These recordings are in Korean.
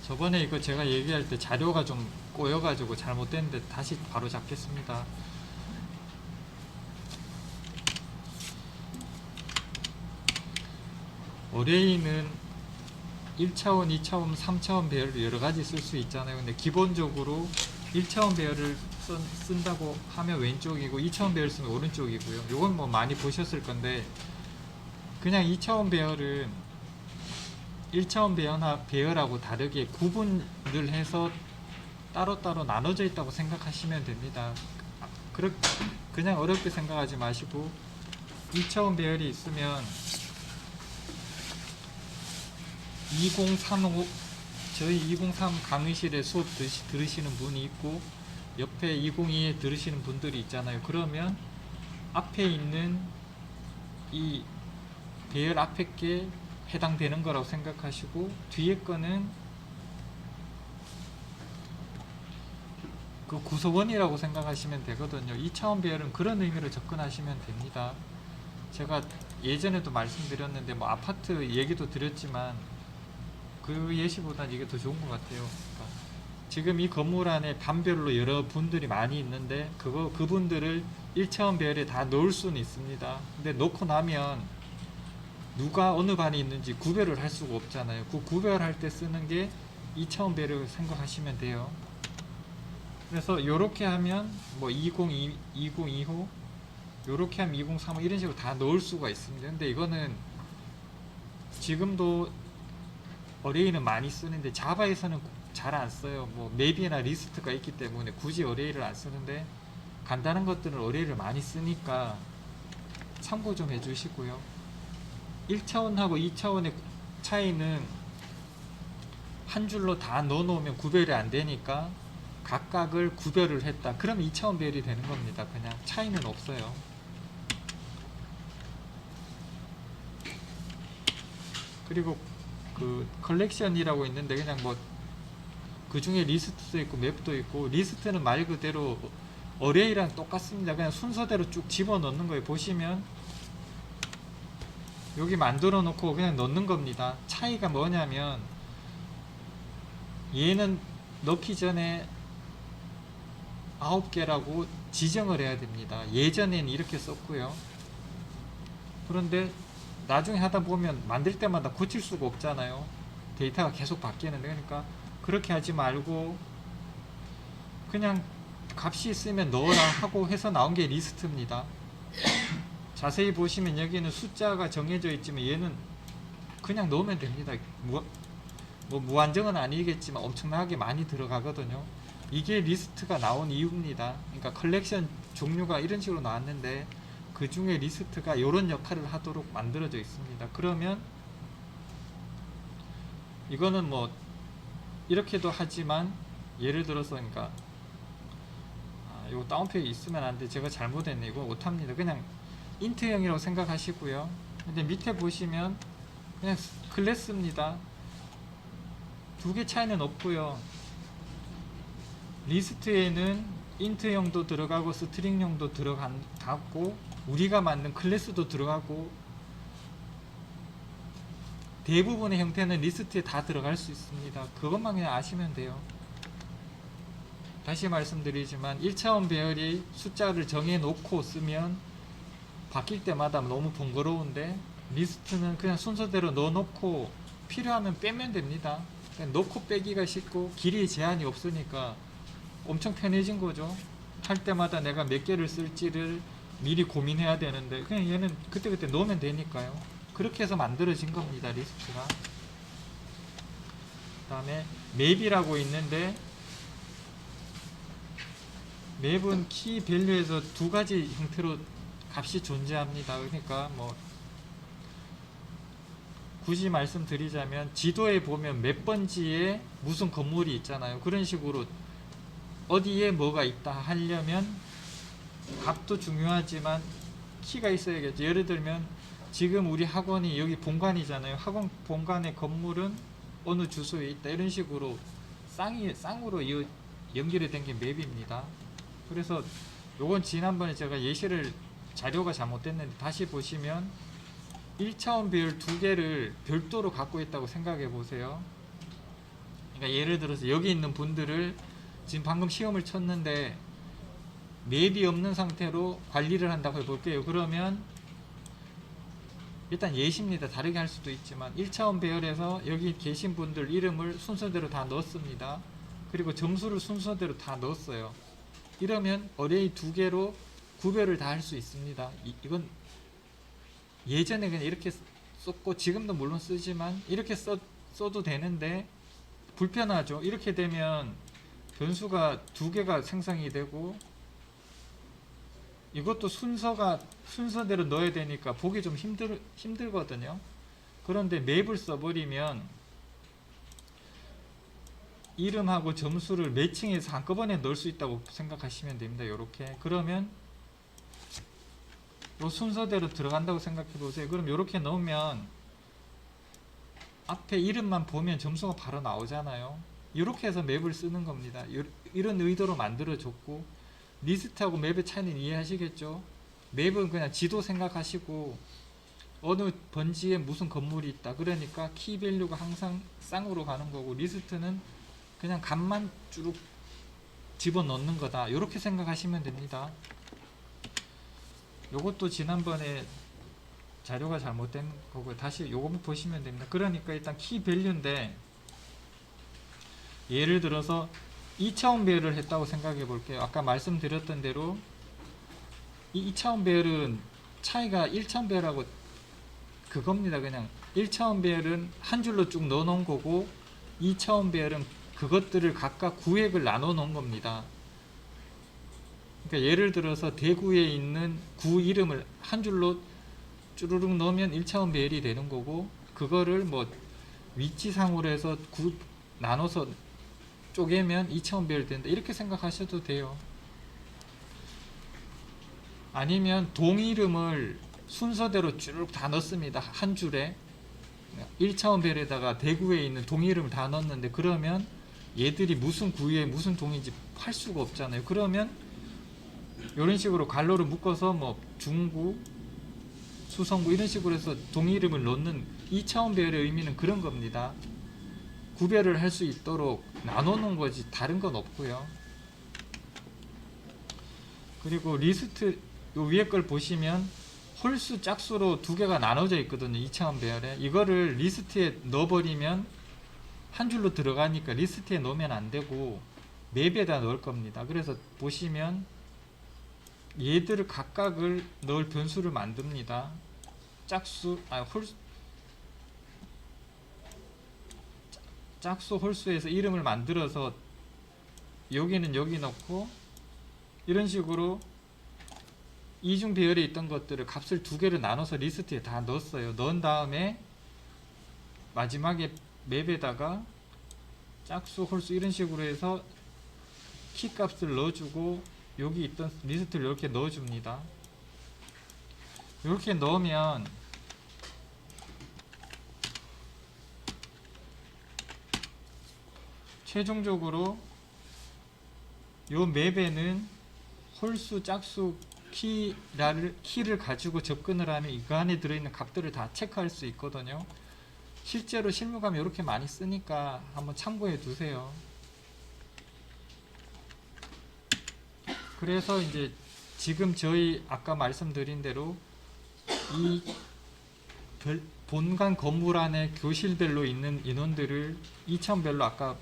저번에 이거 제가 얘기할 때 자료가 좀 꼬여가지고 잘못됐는데 다시 바로 잡겠습니다. 어레이는 1차원, 2차원, 3차원 배열을 여러가지 쓸 수 있잖아요. 근데 기본적으로 1차원 배열을 쓴다고 하면 왼쪽이고 2차원 배열 쓰면 오른쪽이고요. 이건 뭐 많이 보셨을 건데, 그냥 2차원 배열은 1차원 배열하고 다르게 구분을 해서 따로따로 나눠져 있다고 생각하시면 됩니다. 그냥 어렵게 생각하지 마시고 2차원 배열이 있으면 2035 저희 2035 강의실에 수업 들으시는 분이 있고 옆에 202에 들으시는 분들이 있잖아요. 그러면 앞에 있는 이 배열 앞에 게 해당되는 거라고 생각하시고 뒤에 거는 그 구성원이라고 생각하시면 되거든요. 2차원 배열은 그런 의미로 접근하시면 됩니다. 제가 예전에도 말씀드렸는데 뭐 아파트 얘기도 드렸지만 그 예시보단 이게 더 좋은 것 같아요. 그러니까 지금 이 건물 안에 반별로 여러 분들이 많이 있는데 그분들을 1차원 배열에 다 넣을 수는 있습니다. 근데 넣고 나면 누가 어느 반에 있는지 구별을 할 수가 없잖아요. 그 구별할 때 쓰는 게 2차원 배열을 생각하시면 돼요. 그래서 요렇게 하면 뭐 2025 요렇게 하면 2035 이런 식으로 다 넣을 수가 있습니다. 근데 이거는 지금도 어레이는 많이 쓰는데 자바에서는 잘 안 써요. 뭐 맵이나 리스트가 있기 때문에 굳이 어레이를 안 쓰는데 간단한 것들은 어레이를 많이 쓰니까 참고 좀 해주시고요. 1차원하고 2차원의 차이는 한 줄로 다 넣어 놓으면 구별이 안 되니까 각각을 구별을 했다. 그럼 2차원 배열이 되는 겁니다. 그냥 차이는 없어요. 그리고 그 컬렉션이라고 있는데 그냥 뭐 그 중에 리스트도 있고 맵도 있고, 리스트는 말 그대로 어레이랑 똑같습니다. 그냥 순서대로 쭉 집어 넣는 거예요. 보시면 여기 만들어 놓고 그냥 넣는 겁니다. 차이가 뭐냐면 얘는 넣기 전에 9개라고 지정을 해야 됩니다. 예전에는 이렇게 썼고요. 그런데 나중에 하다 보면 만들 때마다 고칠 수가 없잖아요. 데이터가 계속 바뀌는데. 그러니까 그렇게 하지 말고 그냥 값이 있으면 넣어라 하고 해서 나온 게 리스트입니다. 자세히 보시면 여기는 숫자가 정해져 있지만 얘는 그냥 넣으면 됩니다. 뭐 무한정은 아니겠지만 엄청나게 많이 들어가거든요. 이게 리스트가 나온 이유입니다. 그러니까 컬렉션 종류가 이런 식으로 나왔는데 그 중에 리스트가 이런 역할을 하도록 만들어져 있습니다. 그러면 이거는 뭐 이렇게도 하지만 예를 들어서 그러니까 이거 다운표에 있으면 안 돼. 제가 잘못했네. 이거 못합니다. 그냥 인트형이라고 생각하시고요. 근데 밑에 보시면 그냥 클래스입니다. 두 개 차이는 없고요. 리스트에는 인트형도 들어가고 스트링형도 들어가고 우리가 만든 클래스도 들어가고 대부분의 형태는 리스트에 다 들어갈 수 있습니다. 그것만 그냥 아시면 돼요. 다시 말씀드리지만 1차원 배열이 숫자를 정해 놓고 쓰면 바뀔 때마다 너무 번거로운데 리스트는 그냥 순서대로 넣어 놓고 필요하면 빼면 됩니다. 그냥 넣고 빼기가 쉽고 길이에 제한이 없으니까 엄청 편해진 거죠. 할 때마다 내가 몇 개를 쓸지를 미리 고민해야 되는데 그냥 얘는 그때그때 넣으면 되니까요. 그렇게 해서 만들어진 겁니다. 리스트가. 그 다음에 맵이라고 있는데 맵은 키 밸류에서 두 가지 형태로 값이 존재합니다. 그러니까 뭐 굳이 말씀드리자면 지도에 보면 몇 번지에 무슨 건물이 있잖아요. 그런 식으로 어디에 뭐가 있다 하려면 값도 중요하지만 키가 있어야겠죠. 예를 들면 지금 우리 학원이 여기 본관이잖아요. 학원 본관의 건물은 어느 주소에 있다. 이런 식으로 쌍으로 연결이 된 게 맵입니다. 그래서 요건 지난번에 제가 예시를 자료가 잘못됐는데 다시 보시면 1차원 배열 두 개를 별도로 갖고 있다고 생각해 보세요. 그러니까 예를 들어서 여기 있는 분들을 지금 방금 시험을 쳤는데 맵이 없는 상태로 관리를 한다고 해볼게요. 그러면 일단 예시입니다. 다르게 할 수도 있지만 1차원 배열에서 여기 계신 분들 이름을 순서대로 다 넣었습니다. 그리고 점수를 순서대로 다 넣었어요. 이러면 어레이 두 개로 구별을 다 할 수 있습니다. 이건 예전에 그냥 이렇게 썼고 지금도 물론 쓰지만 이렇게 써도 되는데 불편하죠. 이렇게 되면 변수가 두 개가 생성이 되고 이것도 순서대로 넣어야 되니까 보기 좀 힘들거든요. 그런데 맵을 써버리면 이름하고 점수를 매칭해서 한꺼번에 넣을 수 있다고 생각하시면 됩니다. 이렇게 그러면 이 순서대로 들어간다고 생각해 보세요. 그럼 이렇게 넣으면 앞에 이름만 보면 점수가 바로 나오잖아요. 이렇게 해서 맵을 쓰는 겁니다. 이런 의도로 만들어줬고, 리스트하고 맵의 차이는 이해하시겠죠? 맵은 그냥 지도 생각하시고 어느 번지에 무슨 건물이 있다, 그러니까 키 밸류가 항상 쌍으로 가는 거고, 리스트는 그냥 값만 쭉 집어넣는 거다, 이렇게 생각하시면 됩니다. 요것도 지난번에 자료가 잘못된 거고 다시 요거 보시면 됩니다. 그러니까 일단 키 밸류인데 예를 들어서 2차원 배열을 했다고 생각해 볼게요. 아까 말씀드렸던 대로 이 2차원 배열은 차이가 1차원 배열하고 그겁니다. 그냥 1차원 배열은 한 줄로 쭉 넣어 놓은 거고 2차원 배열은 그것들을 각각 구획을 나눠 놓은 겁니다. 그러니까 예를 들어서 대구에 있는 구 이름을 한 줄로 쭈루룩 넣으면 1차원 배열이 되는 거고, 그거를 뭐 위치상으로 해서 나눠서 쪼개면 2차원 배열이 된다, 이렇게 생각하셔도 돼요. 아니면 동 이름을 순서대로 쭈르륵 다 넣습니다. 한 줄에 1차원 배열에다가 대구에 있는 동 이름을 다 넣었는데, 그러면 얘들이 무슨 구에 무슨 동인지 할 수가 없잖아요. 그러면 이런 식으로 갈로를 묶어서 뭐 중구, 수성구 이런 식으로 해서 동 이름을 넣는 2차원 배열의 의미는 그런 겁니다. 구별을 할 수 있도록 나눠 놓은 거지 다른 건 없고요. 그리고 리스트 요 위에 걸 보시면 홀수 짝수로 두 개가 나눠져 있거든요. 2차원 배열에. 이거를 리스트에 넣어버리면 한 줄로 들어가니까 리스트에 넣으면 안 되고 맵에다 넣을 겁니다. 그래서 보시면 얘들을 각각을 넣을 변수를 만듭니다. 짝수 홀수에서 이름을 만들어서 여기는 여기 넣고 이런 식으로 이중 배열에 있던 것들을 값을 두 개로 나눠서 리스트에 다 넣었어요. 넣은 다음에 마지막에 맵에다가 짝수 홀수 이런 식으로 해서 키 값을 넣어주고 여기 있던 리스트를 이렇게 넣어줍니다. 이렇게 넣으면 최종적으로 요 맵에는 홀수, 짝수, 키를 가지고 접근을 하면 이거 안에 들어있는 값들을 다 체크할 수 있거든요. 실제로 실무감이 이렇게 많이 쓰니까 한번 참고해 두세요. 그래서 이제 지금 저희 아까 말씀드린 대로 이 본관 건물 안에 교실별로 있는 인원들을 2차원별로 아까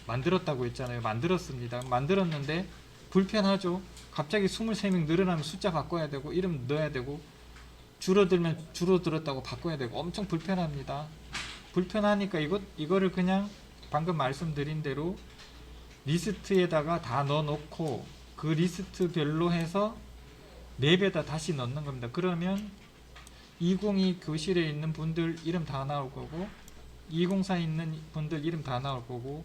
만들었다고 했잖아요. 만들었습니다. 만들었는데 불편하죠. 갑자기 23명 늘어나면 숫자 바꿔야 되고 이름 넣어야 되고 줄어들면 줄어들었다고 바꿔야 되고 엄청 불편합니다. 불편하니까 이거를 그냥 방금 말씀드린 대로 리스트에다가 다 넣어 놓고 그 리스트별로 해서 맵에다 다시 넣는 겁니다. 그러면 202 교실에 있는 분들 이름 다 나올 거고 204에 있는 분들 이름 다 나올 거고,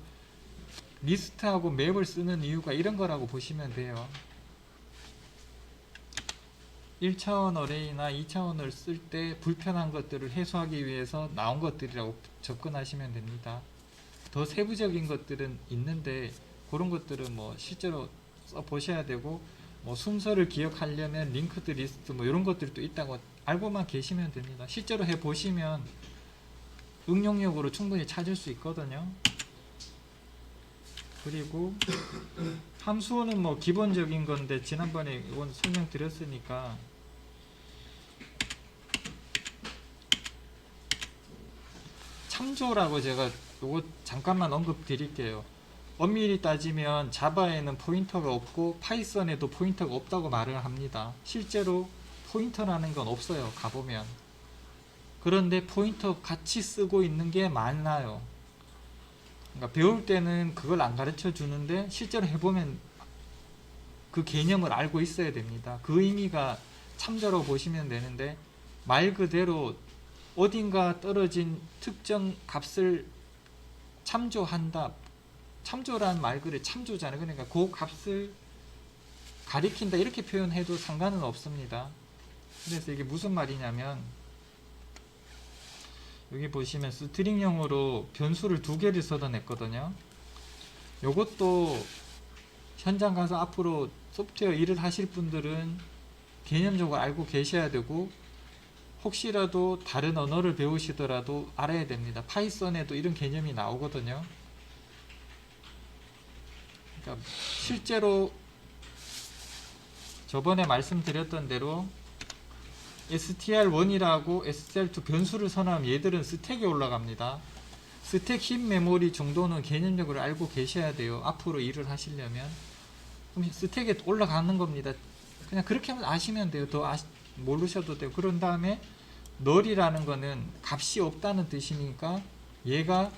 리스트하고 맵을 쓰는 이유가 이런 거라고 보시면 돼요. 1차원 어레이나 2차원을 쓸 때 불편한 것들을 해소하기 위해서 나온 것들이라고 접근하시면 됩니다. 더 세부적인 것들은 있는데 그런 것들은 뭐 실제로 써 보셔야 되고, 뭐 순서를 기억하려면 링크드 리스트 뭐 이런 것들도 있다고 알고만 계시면 됩니다. 실제로 해 보시면 응용력으로 충분히 찾을 수 있거든요. 그리고 함수는 뭐 기본적인 건데 지난번에 이건 설명드렸으니까 참조라고 제가 요거 잠깐만 언급 드릴게요. 엄밀히 따지면 자바에는 포인터가 없고 파이썬에도 포인터가 없다고 말을 합니다. 실제로 포인터라는 건 없어요. 가보면. 그런데 포인터 같이 쓰고 있는 게 많아요. 그러니까 배울 때는 그걸 안 가르쳐 주는데 실제로 해보면 그 개념을 알고 있어야 됩니다. 그 의미가 참조라고 보시면 되는데 말 그대로 어딘가 떨어진 특정 값을 참조한다. 참조란 말 그대로 참조잖아요. 그러니까 그 값을 가리킨다 이렇게 표현해도 상관은 없습니다. 그래서 이게 무슨 말이냐면 여기 보시면 스트링형으로 변수를 2개를 쏟아냈거든요. 요것도 현장 가서 앞으로 소프트웨어 일을 하실 분들은 개념적으로 알고 계셔야 되고 혹시라도 다른 언어를 배우시더라도 알아야 됩니다. 파이썬에도 이런 개념이 나오거든요. 그러니까 실제로 저번에 말씀드렸던 대로 str1이라고 str2 변수를 선언하면 얘들은 스택에 올라갑니다. 스택 힙 메모리 정도는 개념적으로 알고 계셔야 돼요. 앞으로 일을 하시려면. 그럼 스택에 올라가는 겁니다. 그냥 그렇게만 아시면 돼요. 더 모르셔도 돼요. 그런 다음에 null이라는 거는 값이 없다는 뜻이니까 얘가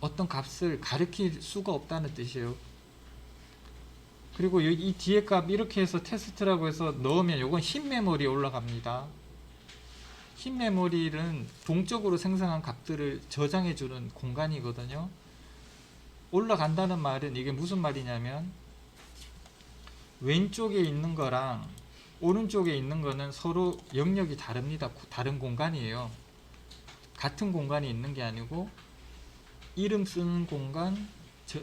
어떤 값을 가리킬 수가 없다는 뜻이에요. 그리고 이 뒤에 값 이렇게 해서 테스트라고 해서 넣으면 요건 힙 메모리에 올라갑니다. 힙 메모리는 동적으로 생성한 값들을 저장해주는 공간이거든요. 올라간다는 말은 이게 무슨 말이냐면 왼쪽에 있는 거랑 오른쪽에 있는 거는 서로 영역이 다릅니다. 다른 공간이에요. 같은 공간이 있는 게 아니고 이름 쓰는 공간,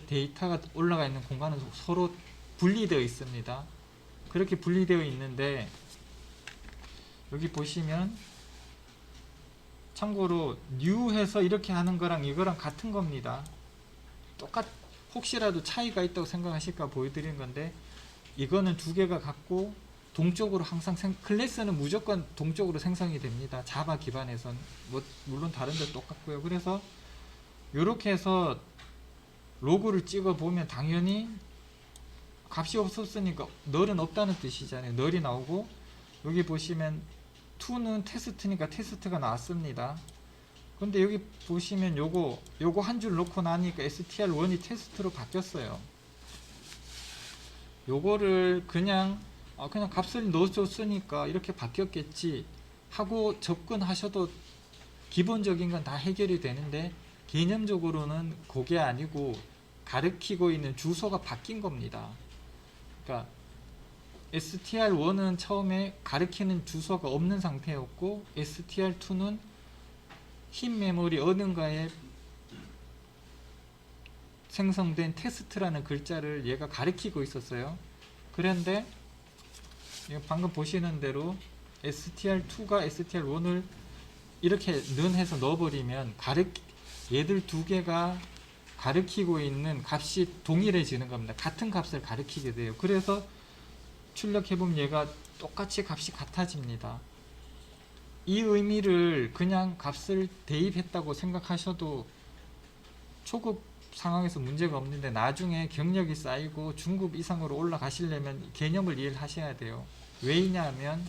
데이터가 올라가 있는 공간은 서로 분리되어 있습니다. 그렇게 분리되어 있는데 여기 보시면 참고로 new 해서 이렇게 하는 거랑 이거랑 같은 겁니다. 혹시라도 차이가 있다고 생각하실까 보여드리는 건데 이거는 2개가 같고 동적으로 항상 클래스는 무조건 동적으로 생성이 됩니다. 자바 기반에선 물론 다른 데 똑같고요. 그래서 이렇게 해서 로그를 찍어 보면 당연히 값이 없었으니까 null은 없다는 뜻이잖아요. null이 나오고 여기 보시면 2는 테스트니까 테스트가 나왔습니다. 근데 여기 보시면 요거 한 줄 넣고 나니까 str1이 테스트로 바뀌었어요. 요거를 그냥 값을 넣어줬으니까 이렇게 바뀌었겠지 하고 접근하셔도 기본적인 건 다 해결이 되는데 개념적으로는 그게 아니고 가리키고 있는 주소가 바뀐 겁니다. 그러니까 str1은 처음에 가리키는 주소가 없는 상태였고 str2는 힙 메모리 어딘가에 생성된 테스트라는 글자를 얘가 가리키고 있었어요. 그런데 방금 보시는 대로 str2가 str1을 이렇게 해서 넣어버리면 얘들 2개가 가리키고 있는 값이 동일해지는 겁니다. 같은 값을 가리키게 돼요. 그래서 출력해보면 얘가 똑같이 값이 같아집니다. 이 의미를 그냥 값을 대입했다고 생각하셔도 초급 상황에서 문제가 없는데 나중에 경력이 쌓이고 중급 이상으로 올라가시려면 개념을 이해를 하셔야 돼요. 왜냐하면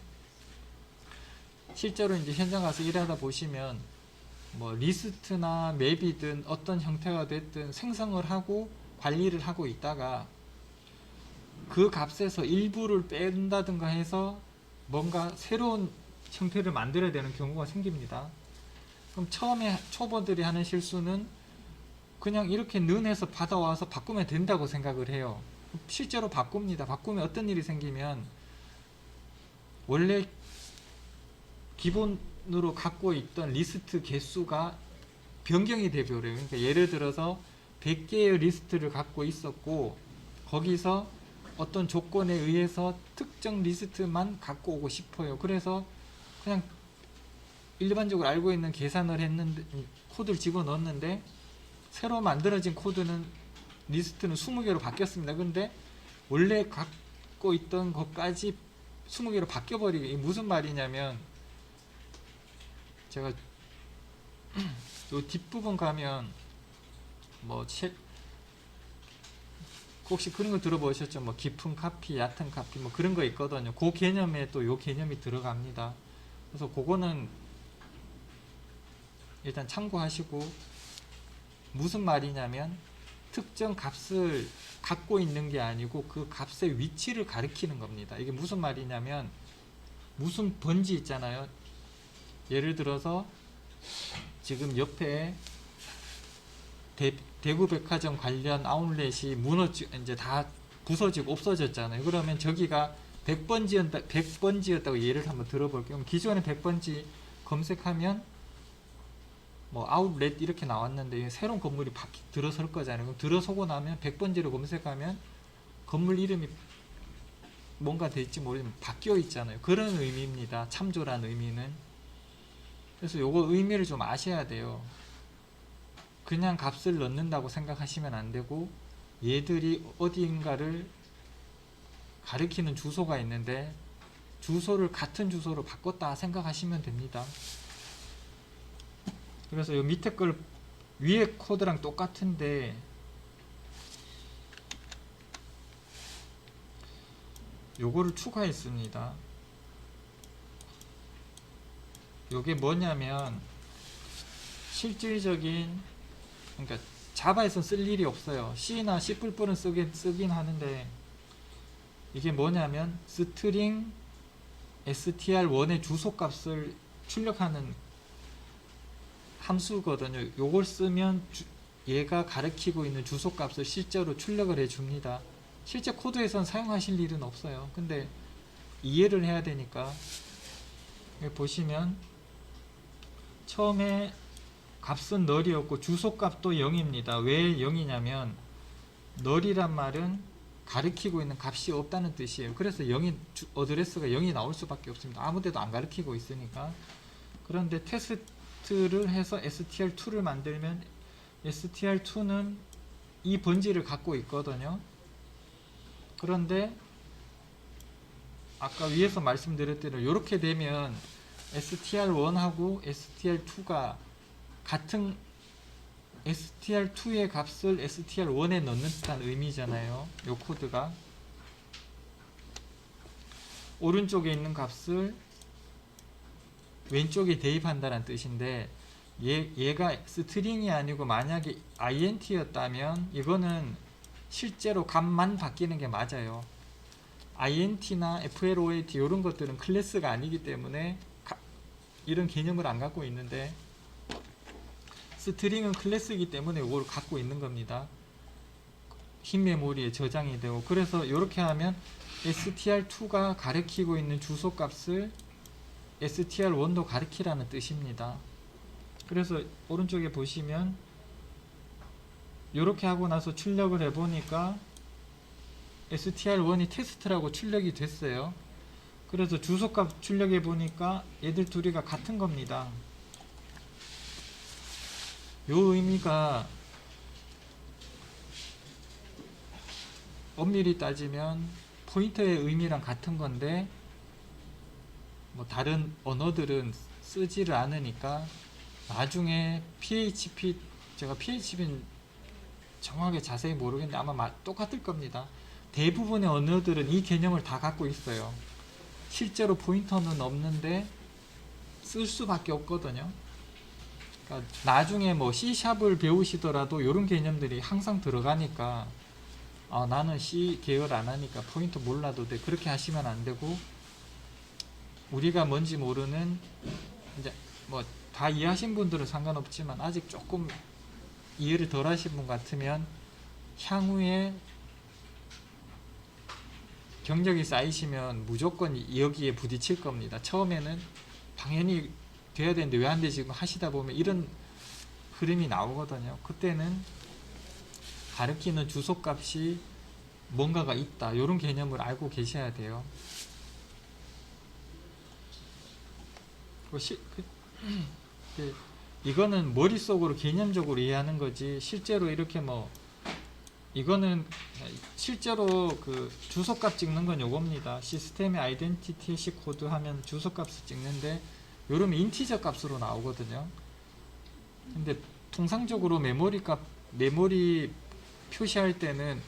실제로 이제 현장 가서 일하다 보시면 뭐 리스트나 맵이든 어떤 형태가 됐든 생성을 하고 관리를 하고 있다가 그 값에서 일부를 뺀다든가 해서 뭔가 새로운 형태를 만들어야 되는 경우가 생깁니다. 그럼 처음에 초보들이 하는 실수는 그냥 이렇게 는해서 받아와서 바꾸면 된다고 생각을 해요. 실제로 바꿉니다. 바꾸면 어떤 일이 생기면 원래 기본으로 갖고 있던 리스트 개수가 변경이 되버려요. 그러니까 예를 들어서 100개의 리스트를 갖고 있었고 거기서 어떤 조건에 의해서 특정 리스트만 갖고 오고 싶어요. 그래서 그냥 일반적으로 알고 있는 계산을 했는데 코드를 집어넣었는데 새로 만들어진 코드는 리스트는 20개로 바뀌었습니다. 근데 원래 갖고 있던 것까지 20개로 바뀌어버리게. 이게 무슨 말이냐면 제가 요 뒷부분 가면 뭐 혹시 그런 거 들어보셨죠? 뭐 깊은 카피, 얕은 카피 뭐 그런 거 있거든요. 그 개념에 또 요 개념이 들어갑니다. 그래서 그거는 일단 참고하시고, 무슨 말이냐면 특정 값을 갖고 있는 게 아니고 그 값의 위치를 가리키는 겁니다. 이게 무슨 말이냐면 무슨 번지 있잖아요. 예를 들어서 지금 옆에 대구백화점 관련 아울렛이 이제 다 부서지고 없어졌잖아요. 그러면 저기가 100번지였다고 예를 한번 들어볼게요. 기존에 100번지 검색하면 뭐 아울렛 이렇게 나왔는데 새로운 건물이 들어설 거잖아요. 그럼 들어서고 나면 100번지로 검색하면 건물 이름이 뭔가 될지 모르지만 바뀌어 있잖아요. 그런 의미입니다. 참조란 의미는. 그래서 요거 의미를 좀 아셔야 돼요. 그냥 값을 넣는다고 생각하시면 안 되고, 얘들이 어디인가를 가리키는 주소가 있는데 주소를 같은 주소로 바꿨다 생각하시면 됩니다. 그래서 요 밑에 걸 위에 코드랑 똑같은데 요거를 추가했습니다. 요게 뭐냐면 실질적인, 그러니까 자바에서는 쓸 일이 없어요. C나 C++은 쓰긴 하는데, 이게 뭐냐면 스트링 str1의 주소값을 출력하는 함수거든요. 요걸 쓰면 얘가 가리키고 있는 주소값을 실제로 출력을 해줍니다. 실제 코드에선 사용하실 일은 없어요. 근데 이해를 해야 되니까. 여기 보시면 처음에 값은 널이었고 주소값도 0입니다. 왜 0이냐면 널이란 말은 가리키고 있는 값이 없다는 뜻이에요. 그래서 0이 어드레스가 0이 나올 수밖에 없습니다. 아무데도 안 가리키고 있으니까. 그런데 테스트를 해서 str2를 만들면 str2는 이 번지를 갖고 있거든요. 그런데 아까 위에서 말씀드렸대로 이렇게 되면 str1하고 str2가 같은 str2의 값을 str1에 넣는 듯한 의미잖아요. 요 코드가 오른쪽에 있는 값을 왼쪽에 대입한다는 뜻인데, 얘가 스트링이 아니고 만약에 int였다면 이거는 실제로 값만 바뀌는 게 맞아요. int나 float 이런 것들은 클래스가 아니기 때문에 이런 개념을 안 갖고 있는데, 스트링은 클래스이기 때문에 이걸 갖고 있는 겁니다. 흰 메모리에 저장이 되고. 그래서 이렇게 하면 str2가 가리키고 있는 주소값을 str1도 가리키라는 뜻입니다. 그래서 오른쪽에 보시면 이렇게 하고 나서 출력을 해보니까 str1이 테스트라고 출력이 됐어요. 그래서 주소값 출력해 보니까 얘들 둘이가 같은 겁니다. 요 의미가 엄밀히 따지면 포인터의 의미랑 같은 건데, 뭐 다른 언어들은 쓰지를 않으니까 나중에 PHP, 제가 PHP는 정확하게 자세히 모르겠는데 아마 똑같을 겁니다. 대부분의 언어들은 이 개념을 다 갖고 있어요. 실제로 포인터는 없는데 쓸 수밖에 없거든요. 그러니까 나중에 뭐 C샵을 배우시더라도 이런 개념들이 항상 들어가니까 나는 C 계열 안 하니까 포인터 몰라도 돼, 그렇게 하시면 안 되고, 우리가 뭔지 모르는, 이제 뭐 다 이해하신 분들은 상관없지만 아직 조금 이해를 덜 하신 분 같으면 향후에 경력이 쌓이시면 무조건 여기에 부딪힐 겁니다. 처음에는 당연히 돼야 되는데 왜 안 돼 지금 하시다 보면 이런 흐름이 나오거든요. 그때는 가리키는 주소값이 뭔가가 있다, 이런 개념을 알고 계셔야 돼요. 이거는 머릿속으로 개념적으로 이해하는 거지 실제로 이렇게 뭐 이거는 실제로 그 주소값 찍는 건 요겁니다. 시스템의 아이덴티티 해시 코드 하면 주소값을 찍는데 요러면 인티저 값으로 나오거든요. 근데 통상적으로 메모리 표시할 때는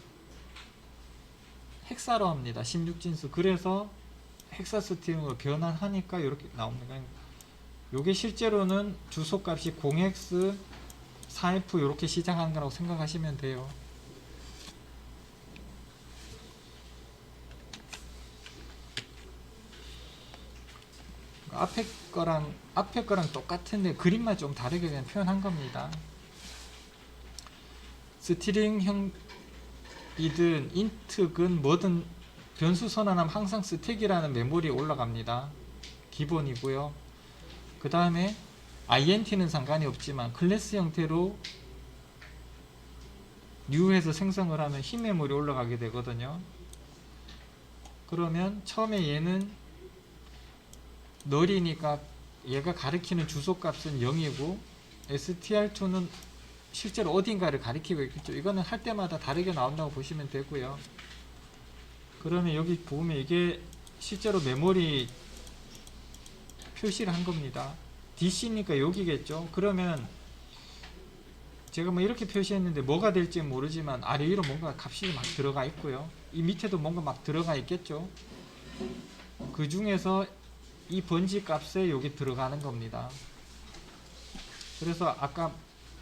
헥사로 합니다. 16진수. 그래서 헥사 스트링으로 변환하니까 이렇게 나옵니다. 요게 실제로는 주소값이 0x 4f 이렇게 시작하는 거라고 생각하시면 돼요. 앞에 거랑 똑같은데 그림만 좀 다르게 그냥 표현한 겁니다. 스트링형이든 인트든 뭐든 변수 선언하면 항상 스택이라는 메모리에 올라갑니다. 기본이고요. 그 다음에 int는 상관이 없지만 클래스 형태로 new해서 생성을 하면 흰 메모리 올라가게 되거든요. 그러면 처음에 얘는 null이니까 얘가 가리키는 주소값은 0이고 str2는 실제로 어딘가를 가리키고 있겠죠. 이거는 할 때마다 다르게 나온다고 보시면 되고요. 그러면 여기 보면 이게 실제로 메모리 표시를 한 겁니다. DC니까 여기겠죠. 그러면 제가 뭐 이렇게 표시했는데 뭐가 될지 모르지만 아래 위로 뭔가 값이 막 들어가 있고요. 이 밑에도 뭔가 막 들어가 있겠죠. 그 중에서 이 번지 값에 여기 들어가는 겁니다. 그래서 아까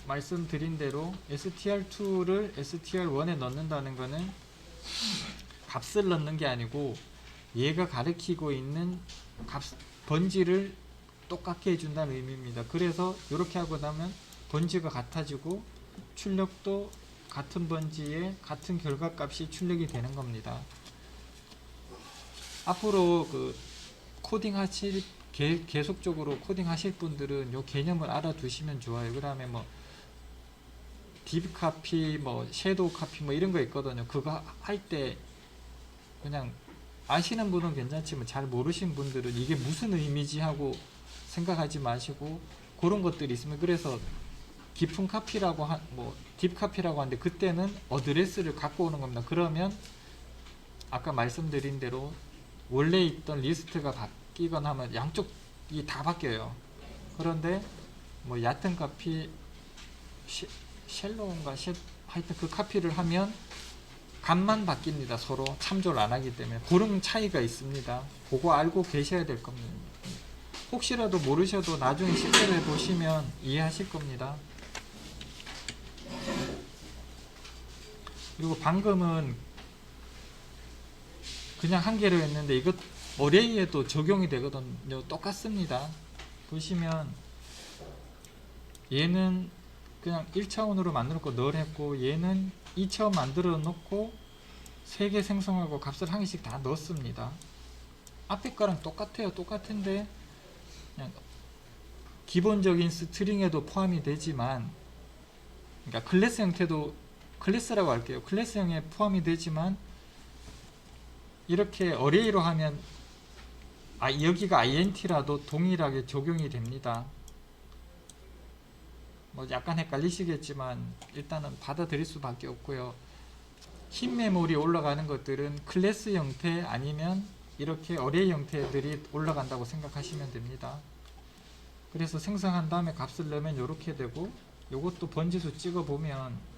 말씀드린 대로 str2를 str1에 넣는다는 거는 값을 넣는 게 아니고 얘가 가리키고 있는 번지를 똑같게 해준다는 의미입니다. 그래서 이렇게 하고 나면 번지가 같아지고 출력도 같은 번지에 같은 결과값이 출력이 되는 겁니다. 앞으로 그 코딩 하실 계속적으로 코딩 하실 분들은 이 개념을 알아두시면 좋아요. 그 다음에 뭐 딥 카피, 뭐 섀도우 카피 뭐 이런 거 있거든요. 그거 할 때 그냥 아시는 분은 괜찮지만 잘 모르신 분들은 이게 무슨 의미지 하고 생각하지 마시고 그런 것들이 있으면 그래서 깊은 카피라고 뭐 딥 카피라고 하는데 그때는 어드레스를 갖고 오는 겁니다. 그러면 아까 말씀드린 대로 원래 있던 리스트가 바뀌거나 하면 양쪽이 다 바뀌어요. 그런데 뭐 얕은 카피 쉘로우인가 하여튼 그 카피를 하면 값만 바뀝니다. 서로 참조를 안 하기 때문에 그런 차이가 있습니다. 그거 알고 계셔야 될 겁니다. 혹시라도 모르셔도 나중에 실제로 해보시면 이해하실 겁니다. 그리고 방금은 그냥 한 개로 했는데 이것 어레이에도 적용이 되거든요. 똑같습니다. 보시면 얘는 그냥 1차원으로 만들었고 널 했고 얘는 2차원 만들어 놓고 3개 생성하고 값을 한 개씩 다 넣었습니다. 앞에 거랑 똑같아요. 똑같은데 그냥 기본적인 스트링에도 포함이 되지만 그러니까 클래스 형태도 클래스라고 할게요. 클래스형에 포함이 되지만 이렇게 어레이로 하면 여기가 int라도 동일하게 적용이 됩니다. 뭐 약간 헷갈리시겠지만 일단은 받아들일 수밖에 없고요. 흰 메모리 올라가는 것들은 클래스 형태 아니면 이렇게 어레이 형태들이 올라간다고 생각하시면 됩니다. 그래서 생성한 다음에 값을 넣으면 이렇게 되고 요것도 번지수 찍어보면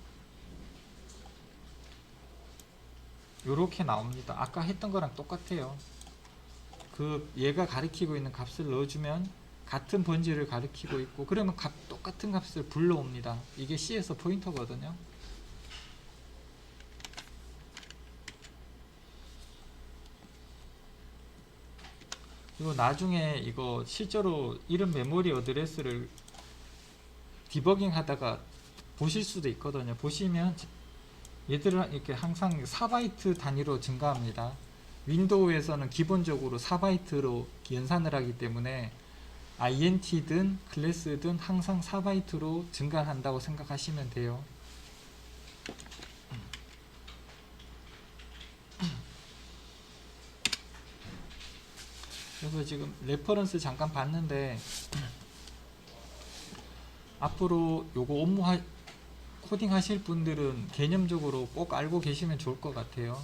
요렇게 나옵니다. 아까 했던 거랑 똑같아요. 그 얘가 가리키고 있는 값을 넣어주면 같은 번지를 가리키고 있고 그러면 똑같은 값을 불러옵니다. 이게 C에서 포인터거든요. 그리고 나중에 이거 실제로 이런 메모리 어드레스를 디버깅 하다가 보실 수도 있거든요. 보시면 얘들은 이렇게 항상 4바이트 단위로 증가합니다. 윈도우에서는 기본적으로 4바이트로 연산을 하기 때문에 int든 클래스든 항상 4바이트로 증가한다고 생각하시면 돼요. 그래서 지금 레퍼런스 잠깐 봤는데 앞으로 요거 코딩 하실 분들은 개념적으로 꼭 알고 계시면 좋을 것 같아요.